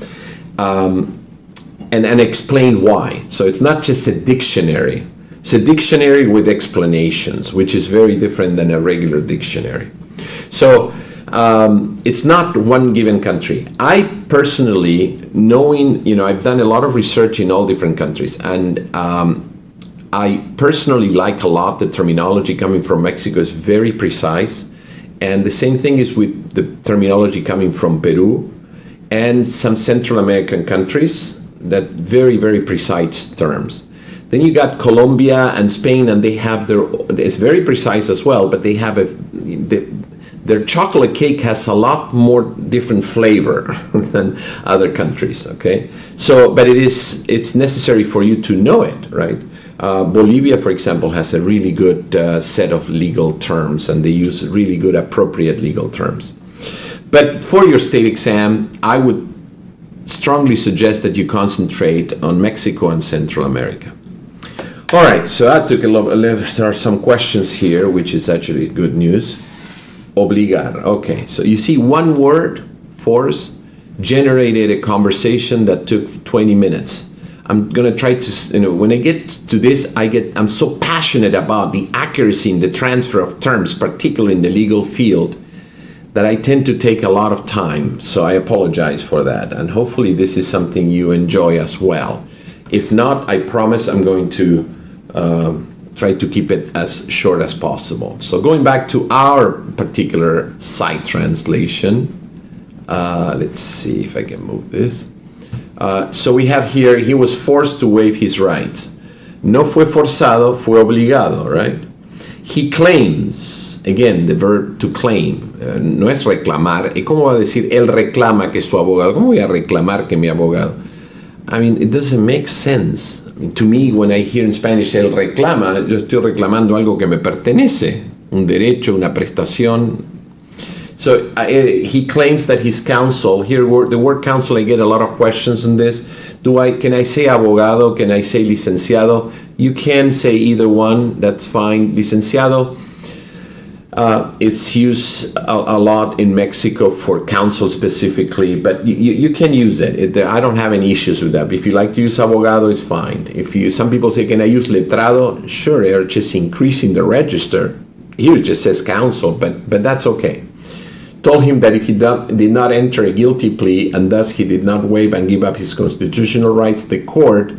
[SPEAKER 1] and explain why. So it's not just a dictionary. It's a dictionary with explanations, which is very different than a regular dictionary. So it's not one given country. I personally, knowing, I've done a lot of research in all different countries, and I personally like a lot the terminology coming from Mexico. Is very precise. And the same thing is with the terminology coming from Peru and some Central American countries, that very, very precise terms. Then you got Colombia and Spain, and they have it's very precise as well, but they have their chocolate cake has a lot more different flavor than other countries, okay? So, but it's necessary for you to know it, right? Bolivia, for example, has a really good set of legal terms, and they use really good, appropriate legal terms. But for your state exam, I would strongly suggest that you concentrate on Mexico and Central America. All right, so that took a lot. There are some questions here, which is actually good news. Obligar. Okay, so you see, one word, force, generated a conversation that took 20 minutes. I'm going to try to, when I get to this, I'm so passionate about the accuracy in the transfer of terms, particularly in the legal field, that I tend to take a lot of time. So I apologize for that. And hopefully this is something you enjoy as well. If not, I promise I'm going to try to keep it as short as possible. So going back to our particular site translation, let's see if I can move this. So we have here, he was forced to waive his rights. No fue forzado, fue obligado, right? He claims, again, the verb to claim, no es reclamar. ¿Y cómo va a decir, él reclama que es su abogado? ¿Cómo voy a reclamar que mi abogado? I mean, it doesn't make sense. I mean, to me, when I hear in Spanish, él reclama, yo estoy reclamando algo que me pertenece, un derecho, una prestación. So he claims that his counsel, here the word counsel, I get a lot of questions on this. Can I say abogado? Can I say licenciado? You can say either one, that's fine. Licenciado, it's used a lot in Mexico for counsel specifically, but you can use it. I don't have any issues with that. If you like to use abogado, it's fine. Some people say, can I use letrado? Sure, they're just increasing the register. Here it just says counsel, but that's okay. Told him that if he did not enter a guilty plea, and thus he did not waive and give up his constitutional rights, the court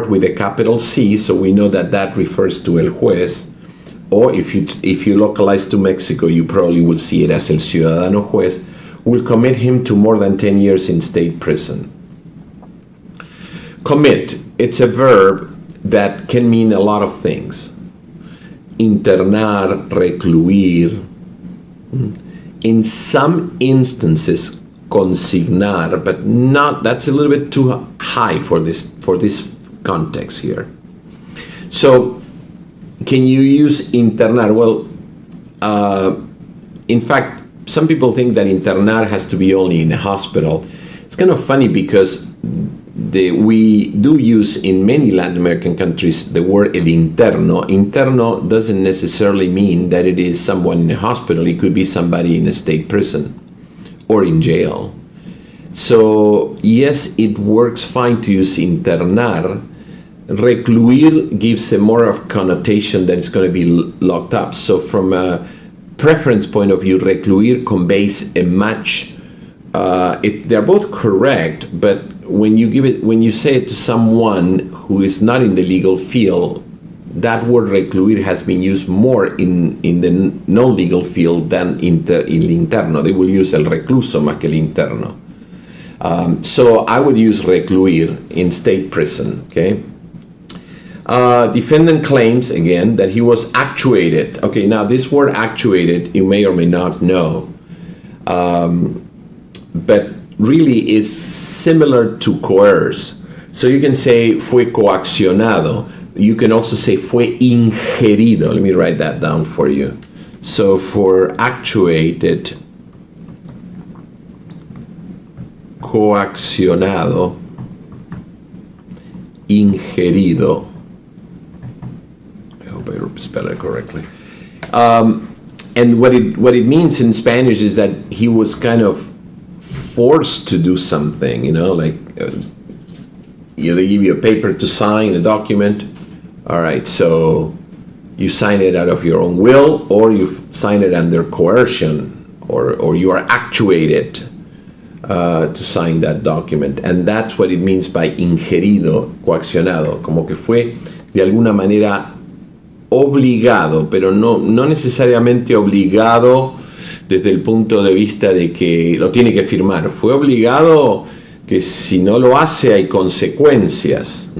[SPEAKER 1] with a capital C, so we know that refers to el juez, or if you localize to Mexico, you probably will see it as el ciudadano juez, will commit him to more than 10 years in state prison. Commit, it's a verb that can mean a lot of things. Internar, recluir. In some instances, consignar, but not. That's a little bit too high for this context here. So, can you use internar? Well, in fact, some people think that internar has to be only in a hospital. It's kind of funny because we do use in many Latin American countries the word el interno. Interno doesn't necessarily mean that it is someone in a hospital. It could be somebody in a state prison or in jail. So yes, it works fine to use internar. Recluir gives a more of connotation that it's going to be locked up. So from a preference point of view, recluir conveys a much. They're both correct, but when you say it to someone who is not in the legal field, that word recluir has been used more in the non-legal field than in el interno. They will use el recluso más que el interno. So I would use recluir in state prison, okay? Defendant claims, again, that he was actuated. Okay, now this word actuated, you may or may not know, but really it's similar to coerce. So you can say fue coaccionado. You can also say fue ingerido. Let me write that down for you. So for actuated, coaccionado, ingerido. I hope I spell it correctly. And what it means in Spanish is that he was kind of forced to do something, like they give you a paper to sign, a document. All right, so you sign it out of your own will, or you sign it under coercion, or you are actuated to sign that document. And that's what it means by ingerido, coaccionado, como que fue de alguna manera obligado, pero no necesariamente obligado desde el punto de vista de que lo tiene que firmar. Fue obligado que si no lo hace hay consecuencias.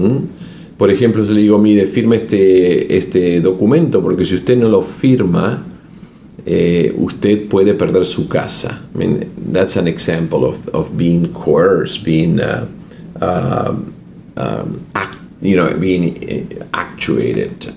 [SPEAKER 1] Por ejemplo, yo le digo, mire, firme este documento, porque si usted no lo firma, usted puede perder su casa. I mean, that's an example of being coerced, being being actuated.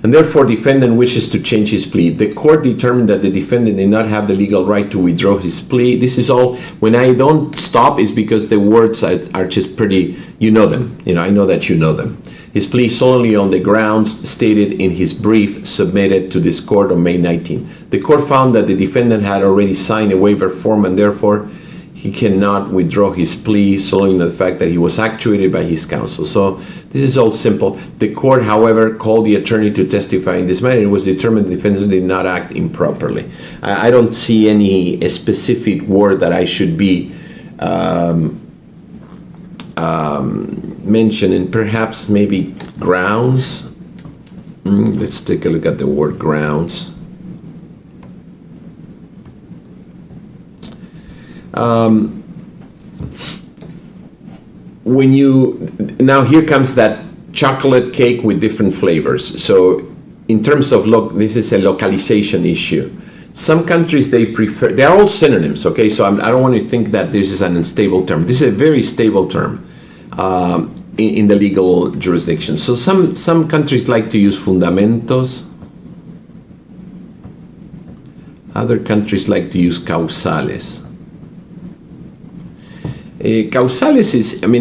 [SPEAKER 1] And therefore, defendant wishes to change his plea. The court determined that the defendant did not have the legal right to withdraw his plea. This is all, when I don't stop, is because the words are just pretty, you know them. I know that you know them. His plea solely on the grounds stated in his brief submitted to this court on May 19. The court found that the defendant had already signed a waiver form, and therefore he cannot withdraw his plea solely on the fact that he was actuated by his counsel. So this is all simple. The court, however, called the attorney to testify in this matter. It was determined the defendant did not act improperly. I don't see any specific word that I should be mentioning. Perhaps maybe grounds. Let's take a look at the word grounds. Now here comes that chocolate cake with different flavors. So in terms of this is a localization issue. Some countries, they're all synonyms, okay? So I don't want to think that this is an unstable term. This is a very stable term in the legal jurisdiction. So some countries like to use fundamentos. Other countries like to use causales. Causales is, and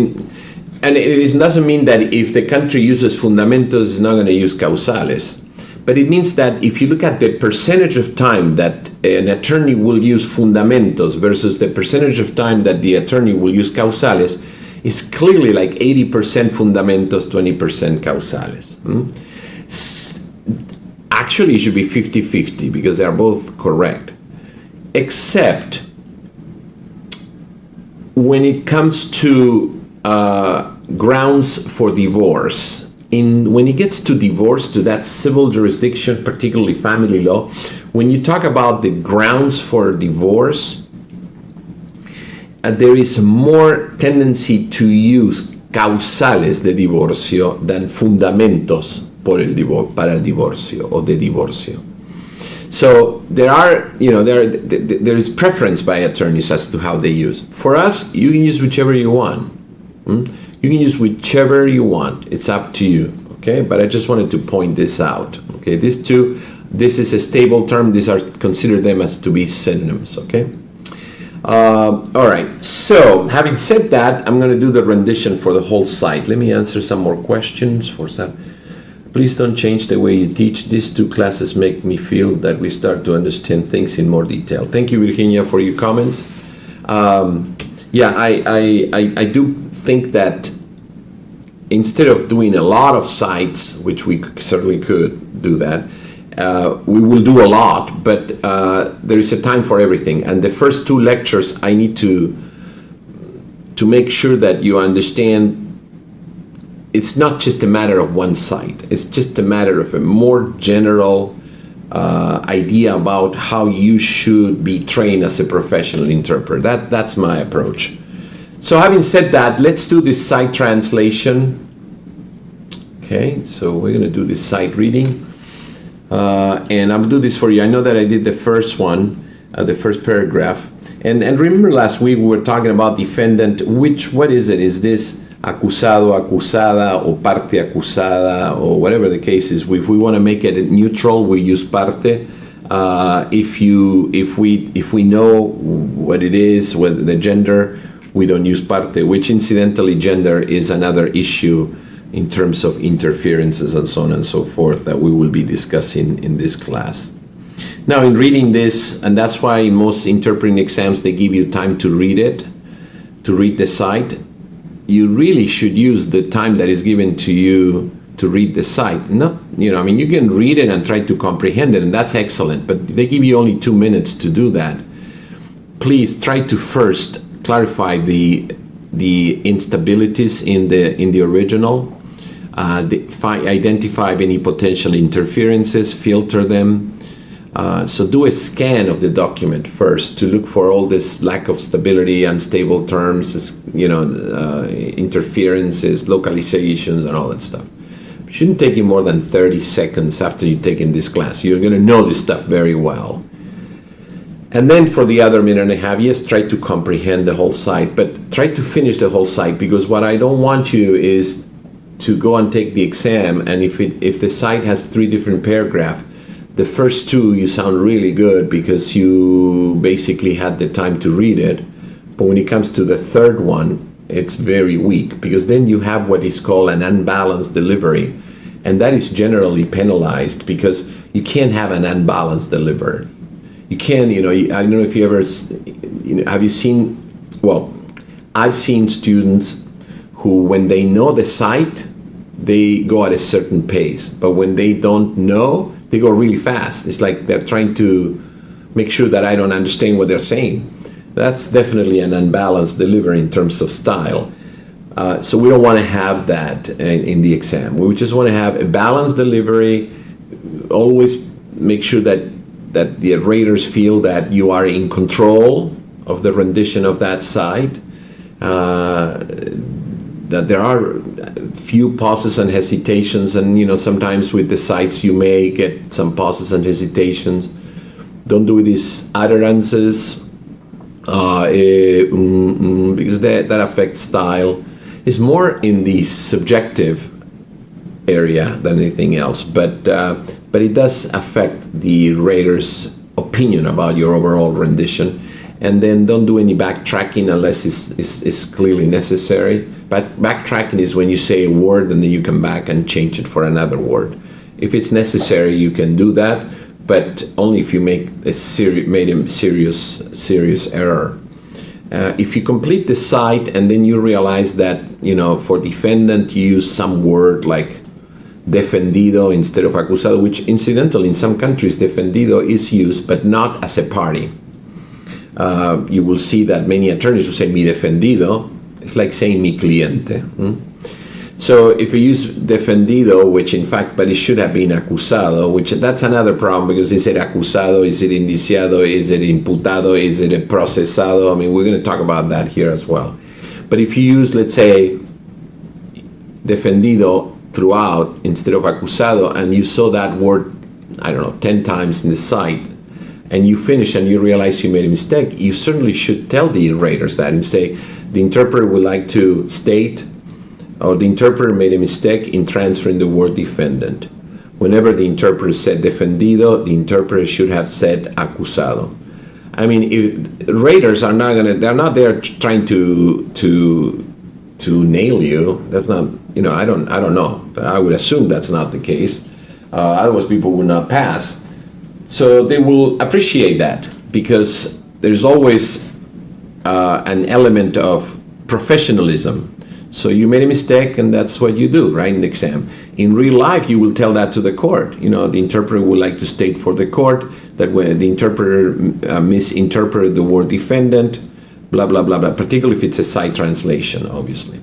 [SPEAKER 1] it doesn't mean that if the country uses fundamentos, it's not going to use causales. But it means that if you look at the percentage of time that an attorney will use fundamentos versus the percentage of time that the attorney will use causales, it's clearly like 80% fundamentos, 20% causales. Actually, it should be 50-50 because they are both correct. Except when it comes to grounds for divorce, when it gets to divorce, to that civil jurisdiction, particularly family law, when you talk about the grounds for divorce, there is more tendency to use causales de divorcio than fundamentos para el divorcio o de divorcio. So there is preference by attorneys as to how they use. For us, you can use whichever you want. You can use whichever you want. It's up to you. Okay, but I just wanted to point this out. Okay, this is a stable term. These are consider them as to be synonyms. Okay. All right. So having said that, I'm going to do the rendition for the whole site. Let me answer some more questions for some. Please don't change the way you teach. These two classes make me feel that we start to understand things in more detail. Thank you, Virginia, for your comments. Yeah, I do think that instead of doing a lot of sites, which we certainly could do that, we will do a lot, but there is a time for everything. And the first two lectures, I need to make sure that you understand it's not just a matter of one site. It's just a matter of a more general idea about how you should be trained as a professional interpreter. That's my approach. So having said that, let's do this site translation. Okay, so we're going to do this site reading. And I'll do this for you. I know that I did the first one, the first paragraph. And remember last week we were talking about defendant. What is it? Is this acusado, acusada, or parte acusada, or whatever the case is? If we want to make it neutral, we use parte. If we know what it is, what the gender, we don't use parte, which incidentally gender is another issue in terms of interferences and so on and so forth that we will be discussing in this class. Now, in reading this, and that's why in most interpreting exams they give you time to read it, to read the site, you really should use the time that is given to you to read the site. Not, I mean, you can read it and try to comprehend it, and that's excellent, but they give you only 2 minutes to do that. Please try to first clarify the instabilities in the original, identify any potential interferences, filter them. So do a scan of the document first to look for all this lack of stability, unstable terms, interferences, localizations, and all that stuff. It shouldn't take you more than 30 seconds after you've taken this class. You're going to know this stuff very well. And then for the other minute and a half, yes, try to comprehend the whole site, but try to finish the whole site, because what I don't want you is to go and take the exam, and if the site has 3 different paragraphs, the first 2 you sound really good because you basically had the time to read it, but when it comes to the third one, it's very weak, because then you have what is called an unbalanced delivery, and that is generally penalized because you can't have an unbalanced delivery. You can, I don't know if you ever, have you seen, well, I've seen students who, when they know the site, they go at a certain pace, but when they don't know, they go really fast. It's like they're trying to make sure that I don't understand what they're saying. That's definitely an unbalanced delivery in terms of style. So we don't want to have that in the exam. We just want to have a balanced delivery. Always make sure that the raters feel that you are in control of the rendition of that site, that there are few pauses and hesitations, and sometimes with the sites you may get some pauses and hesitations. Don't do these utterances, because that affects style. It's more in the subjective area than anything else, but it does affect the rater's opinion about your overall rendition. And then don't do any backtracking unless it's clearly necessary. But backtracking is when you say a word and then you come back and change it for another word. If it's necessary, you can do that, but only if you made a serious error. If you complete the site and then you realize that, for defendant you use some word like defendido instead of acusado, which incidentally in some countries defendido is used, but not as a party. You will see that many attorneys will say mi defendido. It's like saying mi cliente. So if you use defendido, which in fact, but it should have been acusado, which that's another problem, because is it acusado, is it indiciado, is it imputado, is it procesado? I mean, we're going to talk about that here as well. But if you use, let's say, defendido throughout instead of acusado, and you saw that word, 10 times in the site, and you finish and you realize you made a mistake, you certainly should tell the raters that and say, the interpreter would like to state, or the interpreter made a mistake in transferring the word defendant. Whenever the interpreter said defendido, the interpreter should have said acusado. I mean, raters are they're not there trying to nail you. That's not, I don't know, but I would assume that's not the case. Otherwise people would not pass. So they will appreciate that, because there's always an element of professionalism. So you made a mistake, and that's what you do, right, in the exam. In real life, you will tell that to the court. The interpreter would like to state for the court that when the interpreter misinterpreted the word defendant, blah, blah, blah, blah, particularly if it's a site translation, obviously.